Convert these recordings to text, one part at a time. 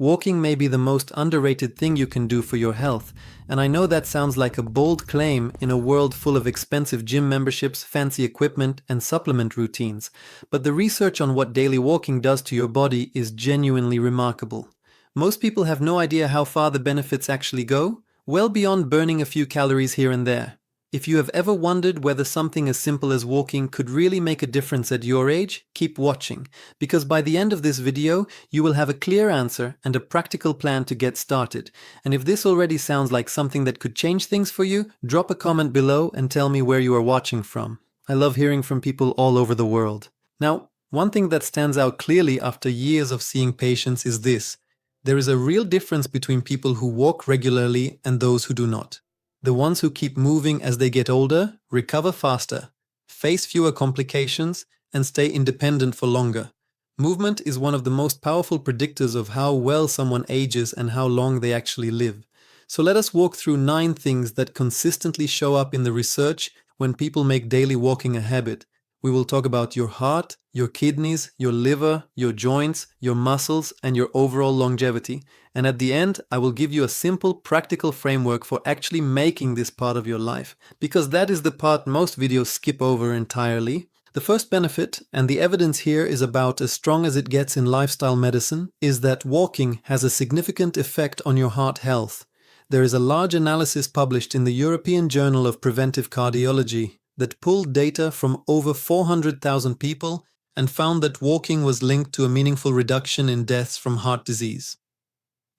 Walking may be the most underrated thing you can do for your health, and I know that sounds like a bold claim in a world full of expensive gym memberships, fancy equipment, and supplement routines, but the research on what daily walking does to your body is genuinely remarkable. Most people have no idea how far the benefits actually go, well beyond burning a few calories here and there. If you have ever wondered whether something as simple as walking could really make a difference at your age, keep watching, because by the end of this video, you will have a clear answer and a practical plan to get started. And if this already sounds like something that could change things for you, drop a comment below and tell me where you are watching from. I love hearing from people all over the world. Now, one thing that stands out clearly after years of seeing patients is this. There is a real difference between people who walk regularly and those who do not. The ones who keep moving as they get older recover faster, face fewer complications, and stay independent for longer. Movement is one of the most powerful predictors of how well someone ages and how long they actually live. So let us walk through 9 things that consistently show up in the research when people make daily walking a habit. We will talk about your heart, your kidneys, your liver, your joints, your muscles, and your overall longevity. And at the end, I will give you a simple, practical framework for actually making this part of your life, because that is the part most videos skip over entirely. The first benefit, and the evidence here is about as strong as it gets in lifestyle medicine, is that walking has a significant effect on your heart health. There is a large analysis published in the European Journal of Preventive Cardiology that pulled data from over 400,000 people and found that walking was linked to a meaningful reduction in deaths from heart disease.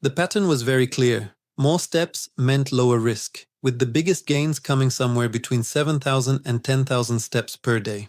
The pattern was very clear. More steps meant lower risk, with the biggest gains coming somewhere between 7,000 and 10,000 steps per day.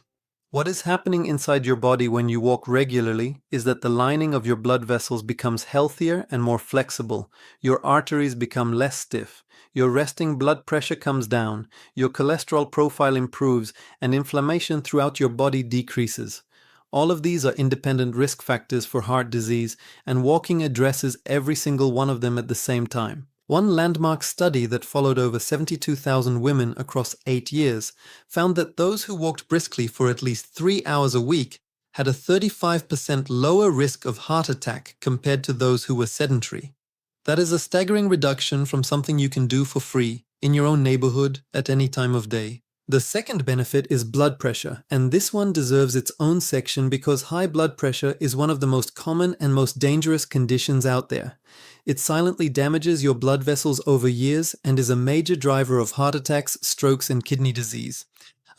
What is happening inside your body when you walk regularly is that the lining of your blood vessels becomes healthier and more flexible, your arteries become less stiff, your resting blood pressure comes down, your cholesterol profile improves, and inflammation throughout your body decreases. All of these are independent risk factors for heart disease, and walking addresses every single one of them at the same time. One landmark study that followed over 72,000 women across 8 years found that those who walked briskly for at least 3 hours a week had a 35% lower risk of heart attack compared to those who were sedentary. That is a staggering reduction from something you can do for free in your own neighborhood at any time of day. The second benefit is blood pressure, and this one deserves its own section because high blood pressure is one of the most common and most dangerous conditions out there. It silently damages your blood vessels over years and is a major driver of heart attacks, strokes, and kidney disease.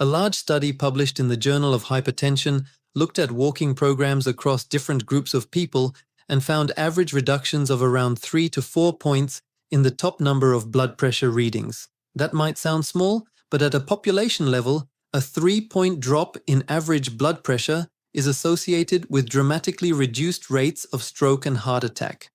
A large study published in the Journal of Hypertension looked at walking programs across different groups of people and found average reductions of around 3 to 4 points in the top number of blood pressure readings. That might sound small, but at a population level, a 3-point drop in average blood pressure is associated with dramatically reduced rates of stroke and heart attack.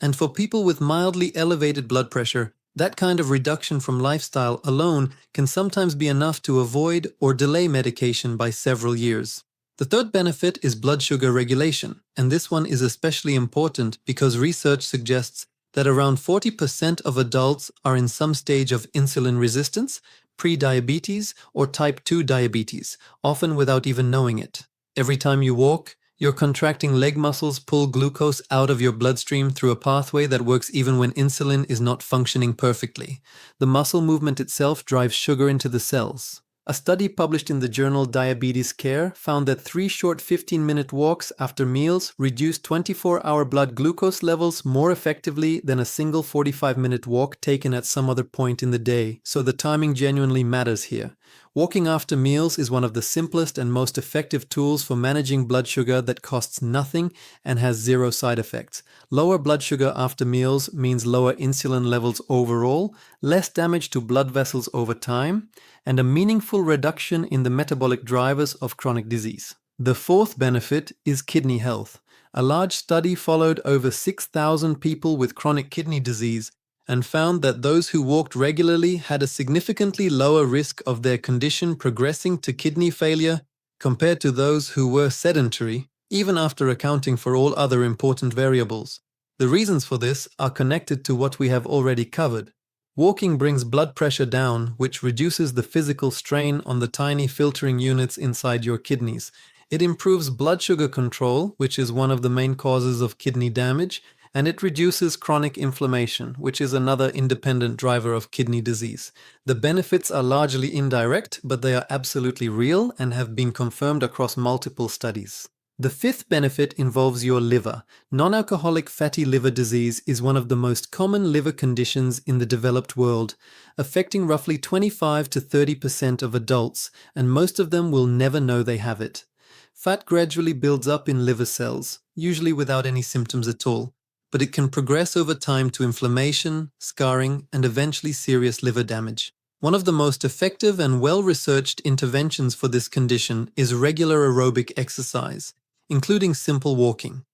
And for people with mildly elevated blood pressure, that kind of reduction from lifestyle alone can sometimes be enough to avoid or delay medication by several years. The third benefit is blood sugar regulation, and this one is especially important because research suggests that around 40% of adults are in some stage of insulin resistance, pre-diabetes, or type 2 diabetes, often without even knowing it. Every time you walk, your contracting leg muscles pull glucose out of your bloodstream through a pathway that works even when insulin is not functioning perfectly. The muscle movement itself drives sugar into the cells. A study published in the journal Diabetes Care found that 3 short 15-minute walks after meals reduced 24-hour blood glucose levels more effectively than a single 45-minute walk taken at some other point in the day, so the timing genuinely matters here. Walking after meals is one of the simplest and most effective tools for managing blood sugar that costs nothing and has 0 side effects. Lower blood sugar after meals means lower insulin levels overall, less damage to blood vessels over time, and a meaningful reduction in the metabolic drivers of chronic disease. The fourth benefit is kidney health. A large study followed over 6,000 people with chronic kidney disease and found that those who walked regularly had a significantly lower risk of their condition progressing to kidney failure compared to those who were sedentary, even after accounting for all other important variables. The reasons for this are connected to what we have already covered. Walking brings blood pressure down, which reduces the physical strain on the tiny filtering units inside your kidneys. It improves blood sugar control, which is one of the main causes of kidney damage, and it reduces chronic inflammation, which is another independent driver of kidney disease. The benefits are largely indirect, but they are absolutely real and have been confirmed across multiple studies. The fifth benefit involves your liver. Non-alcoholic fatty liver disease is one of the most common liver conditions in the developed world, affecting roughly 25 to 30% of adults, and most of them will never know they have it. Fat gradually builds up in liver cells, usually without any symptoms at all, but it can progress over time to inflammation, scarring, and eventually serious liver damage. One of the most effective and well-researched interventions for this condition is regular aerobic exercise, including simple walking.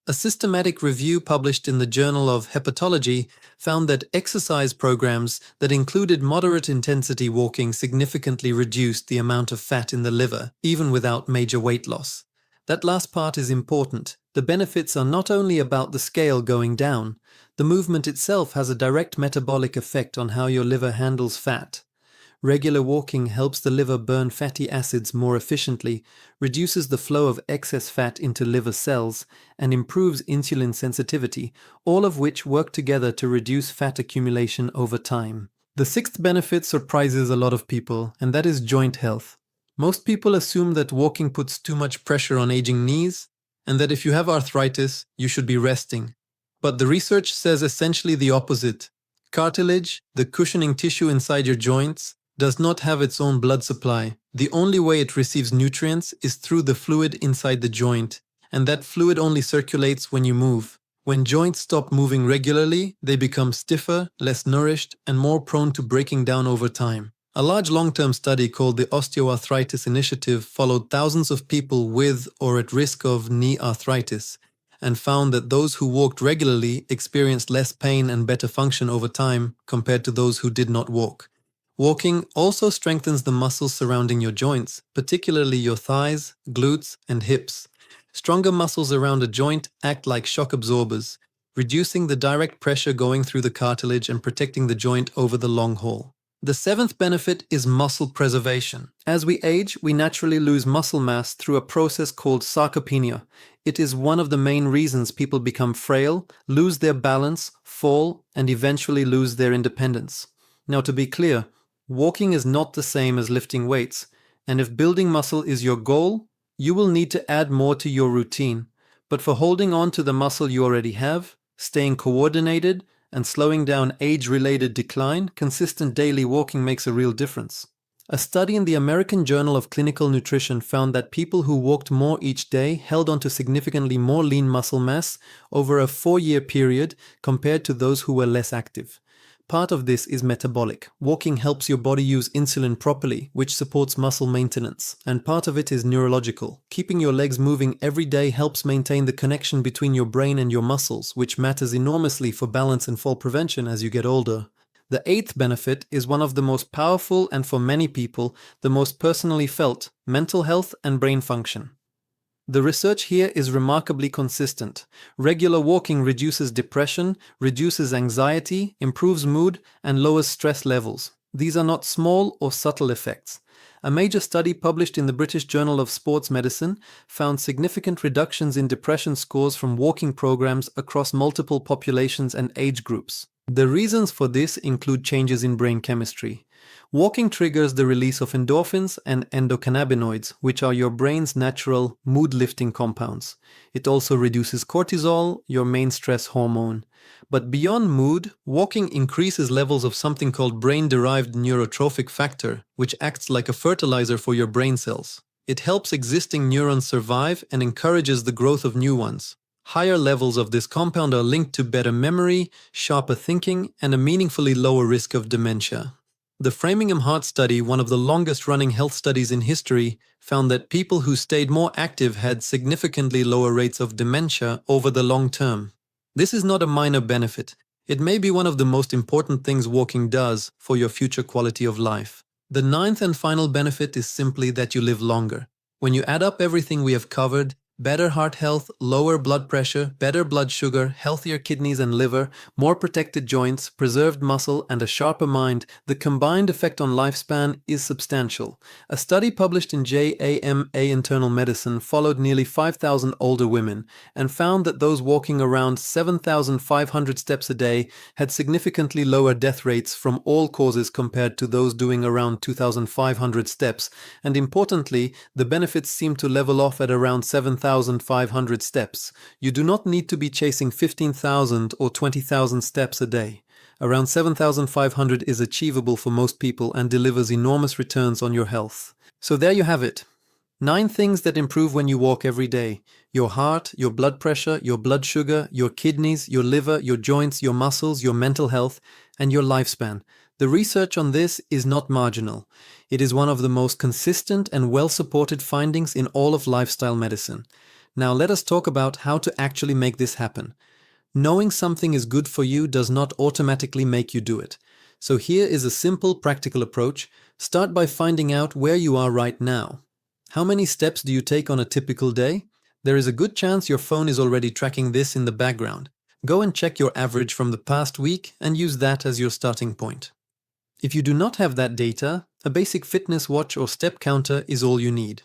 A systematic review published in the Journal of Hepatology found that exercise programs that included moderate intensity walking significantly reduced the amount of fat in the liver, even without major weight loss. That last part is important. The benefits are not only about the scale going down. The movement itself has a direct metabolic effect on how your liver handles fat. Regular walking helps the liver burn fatty acids more efficiently, reduces the flow of excess fat into liver cells, and improves insulin sensitivity, all of which work together to reduce fat accumulation over time. The sixth benefit surprises a lot of people, and that is joint health. Most people assume that walking puts too much pressure on aging knees, and that if you have arthritis, you should be resting. But the research says essentially the opposite. Cartilage, the cushioning tissue inside your joints, does not have its own blood supply. The only way it receives nutrients is through the fluid inside the joint, and that fluid only circulates when you move. When joints stop moving regularly, they become stiffer, less nourished, and more prone to breaking down over time. A large long-term study called the Osteoarthritis Initiative followed thousands of people with or at risk of knee arthritis, and found that those who walked regularly experienced less pain and better function over time compared to those who did not walk. Walking also strengthens the muscles surrounding your joints, particularly your thighs, glutes, and hips. Stronger muscles around a joint act like shock absorbers, reducing the direct pressure going through the cartilage and protecting the joint over the long haul. The seventh benefit is muscle preservation. As we age, we naturally lose muscle mass through a process called sarcopenia. It is one of the main reasons people become frail, lose their balance, fall, and eventually lose their independence. Now, to be clear, walking is not the same as lifting weights, and if building muscle is your goal, you will need to add more to your routine. But for holding on to the muscle you already have, staying coordinated, and slowing down age-related decline, consistent daily walking makes a real difference. A study in the American Journal of Clinical Nutrition found that people who walked more each day held on to significantly more lean muscle mass over a 4-year period compared to those who were less active. Part of this is metabolic. Walking helps your body use insulin properly, which supports muscle maintenance. And part of it is neurological. Keeping your legs moving every day helps maintain the connection between your brain and your muscles, which matters enormously for balance and fall prevention as you get older. The eighth benefit is one of the most powerful and for many people, the most personally felt: mental health and brain function. The research here is remarkably consistent. Regular walking reduces depression, reduces anxiety, improves mood, and lowers stress levels. These are not small or subtle effects. A major study published in the British Journal of Sports Medicine found significant reductions in depression scores from walking programs across multiple populations and age groups. The reasons for this include changes in brain chemistry. Walking triggers the release of endorphins and endocannabinoids, which are your brain's natural mood-lifting compounds. It also reduces cortisol, your main stress hormone. But beyond mood, walking increases levels of something called brain-derived neurotrophic factor, which acts like a fertilizer for your brain cells. It helps existing neurons survive and encourages the growth of new ones. Higher levels of this compound are linked to better memory, sharper thinking, and a meaningfully lower risk of dementia. The Framingham Heart Study, one of the longest-running health studies in history, found that people who stayed more active had significantly lower rates of dementia over the long term. This is not a minor benefit. It may be one of the most important things walking does for your future quality of life. The ninth and final benefit is simply that you live longer. When you add up everything we have covered, Better heart health, lower blood pressure, better blood sugar, healthier kidneys and liver, more protected joints, preserved muscle, and a sharper mind, the combined effect on lifespan is substantial. A study published in JAMA Internal Medicine followed nearly 5,000 older women and found that those walking around 7,500 steps a day had significantly lower death rates from all causes compared to those doing around 2,500 steps, and importantly, the benefits seem to level off at around 7,500 steps. You do not need to be chasing 15,000 or 20,000 steps a day. Around 7,500 is achievable for most people and delivers enormous returns on your health. So there you have it. 9 things that improve when you walk every day. Your heart, your blood pressure, your blood sugar, your kidneys, your liver, your joints, your muscles, your mental health, and your lifespan. The research on this is not marginal. It is one of the most consistent and well-supported findings in all of lifestyle medicine. Now let us talk about how to actually make this happen. Knowing something is good for you does not automatically make you do it. So here is a simple, practical approach. Start by finding out where you are right now. How many steps do you take on a typical day? There is a good chance your phone is already tracking this in the background. Go and check your average from the past week and use that as your starting point. If you do not have that data, a basic fitness watch or step counter is all you need.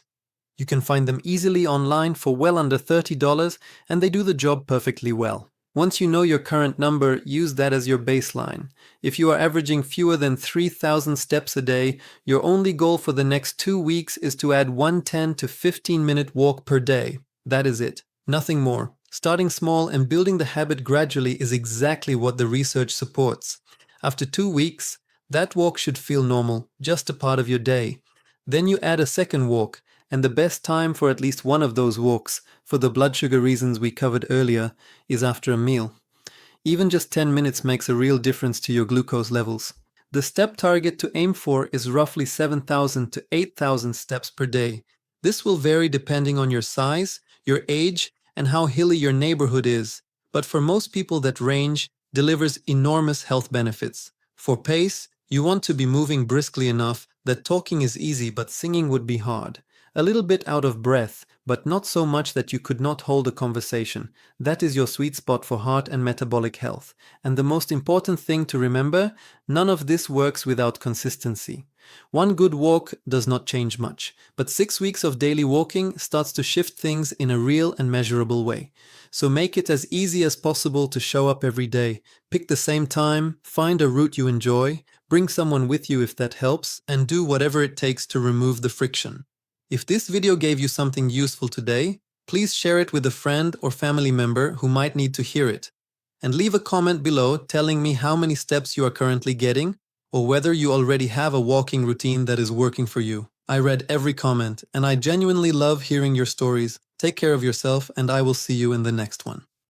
You can find them easily online for well under $30, and they do the job perfectly well. Once you know your current number, use that as your baseline. If you are averaging fewer than 3,000 steps a day, your only goal for the next 2 weeks is to add one 10 to 15-minute walk per day. That is it. Nothing more. Starting small and building the habit gradually is exactly what the research supports. After 2 weeks, that walk should feel normal, just a part of your day. Then you add a second walk, and the best time for at least one of those walks, for the blood sugar reasons we covered earlier, is after a meal. Even just 10 minutes makes a real difference to your glucose levels. The step target to aim for is roughly 7,000 to 8,000 steps per day. This will vary depending on your size, your age, and how hilly your neighborhood is, but for most people that range delivers enormous health benefits. For pace, you want to be moving briskly enough that talking is easy but singing would be hard. A little bit out of breath, but not so much that you could not hold a conversation. That is your sweet spot for heart and metabolic health. And the most important thing to remember, none of this works without consistency. One good walk does not change much, but 6 weeks of daily walking starts to shift things in a real and measurable way. So make it as easy as possible to show up every day. Pick the same time, find a route you enjoy, bring someone with you if that helps, and do whatever it takes to remove the friction. If this video gave you something useful today, please share it with a friend or family member who might need to hear it. And leave a comment below telling me how many steps you are currently getting, or whether you already have a walking routine that is working for you. I read every comment, and I genuinely love hearing your stories. Take care of yourself, and I will see you in the next one.